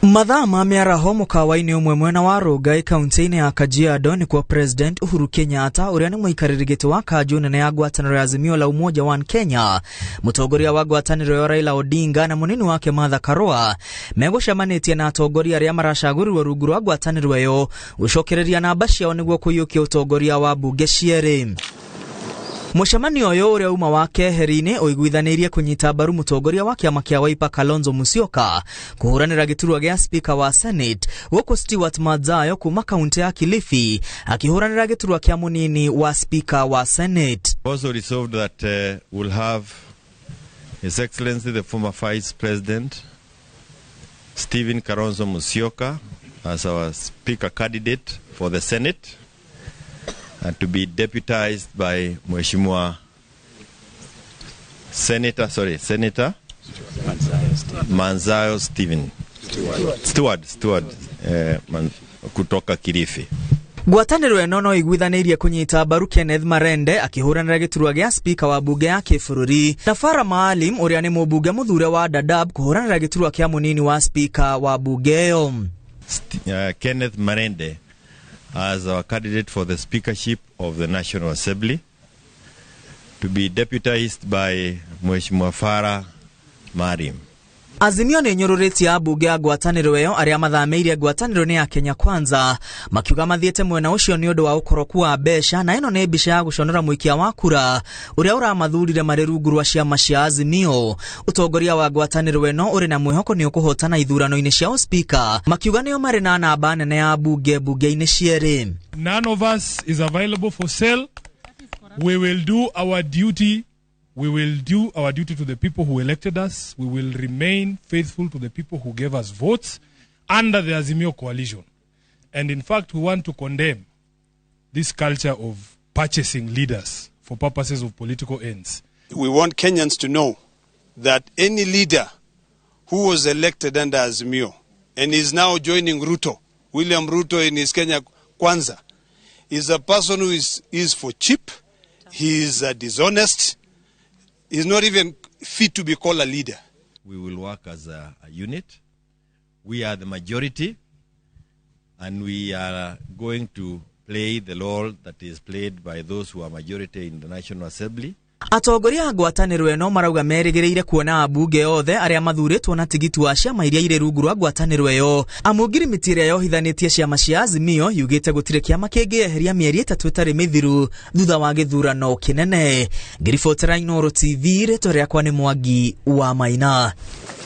Mathaa ma mĩaraho mũkawa-inĩ ũmwe mwena wa Rongai kaunti-inĩ ya Kajiado ni kwa President Uhuru Kenyatta ũrĩa nĩ mũikarĩri gĩtĩ wa kanjũ nene ya ngwatanĩro ya Azimio la Umoja wa Kenya, mũtongoria wa ngwatanĩro ya Raila Odinga na mũnini wake Martha Karua megũcemanĩtie na atongoria arĩa maracagũrirwo rungu rwa ngwatanĩro ĩyo gũcokereria namba ciao nĩguo kũiyũkia ũtongoria wa mbunge cierĩ. Mũcemanio ũyũ ũrĩa uma wa keheri-inĩ ũiguithanĩirie kũnyita mbaru mũtongoria wa kĩama kĩa Wiper Kalonzo Musyoka kũhũranĩra gĩturwa gĩa speaker wa Senate gũkũ Stewart Madzayo kuma kaunti ya Kilifi akĩhũranĩra gĩturwa kĩa mũnini wa speaker wa Senate. Also resolved that we'll have His Excellency the former Vice President Stephen Kalonzo Musyoka as our speaker candidate for the Senate, and to be deputized by Mheshimiwa Senator Manzayo Stephen Stewart kutoka Kilifi. Ngwatanĩro ĩno no iguithanĩirie kũnyita mbaru Kenneth Marende akĩhũranĩra gĩturwa gĩa speaker wa bunge ya kĩbũrũri na Farah Maalim ũrĩa nĩ mũmbunge mũthure wa Dadaab kũhũranĩra gĩturwa kĩa mũnini wa speaker wa bunge ĩyo. Kenneth Marende as our candidate for the speakership of the National Assembly, to be deputized by Mheshimiwa Farah Maalim. Azimio nĩ nyũrũrĩtie ambunge ya ngwatanĩro ĩyo arĩa mathamĩire ngwatanĩro nĩ ya Kenya Kwanza makiuga mathiĩte mwena ũcio nĩ ũndũ wa ũkoroku wa mbeca, na ĩno nĩ mbica ya gũconora mũikia wa kura ũrĩa ũramathurire marĩ rungu rwa ciama cia Azimio. Ũtongoria wa ngwatanĩro ĩno ũrĩ na mwĩhoko nĩ ũkũhotana ithurano-inĩ cia speaker, makiuga nĩo marĩ na namba nene ya bunge-inĩ cierĩ. None of us is available for sale. We will do our duty. We will do our duty to the people who elected us. We will remain faithful to the people who gave us votes under the Azimio coalition. And in fact, we want to condemn this culture of purchasing leaders for purposes of political ends. We want Kenyans to know that any leader who was elected under Azimio and is now joining Ruto, William Ruto in his Kenya Kwanza, is a person who is for cheap, he is dishonest, is not even fit to be called a leader. We will work as a unit. We are the majority, and we are going to play the role that is played by those who are majority in the National Assembly. Atongoria a ngwatanĩro ĩno marauga merĩgĩrĩire kuona ambunge othe arĩa mathurĩtwo na tigiti wa ciama iria irĩ rungu rwa ngwatanĩro ĩyo. Amũngirimiti ĩrĩa yohithanĩtie ciama cia Azimio yugĩte gũtirĩ kĩama kĩngĩeheria mĩeri 3 ĩtarĩ mĩthiru thutha wa gĩthurano kĩnene. Ngiribotera Inooro TV, rĩtwa rĩakwa nĩ Mwangi wa Maina.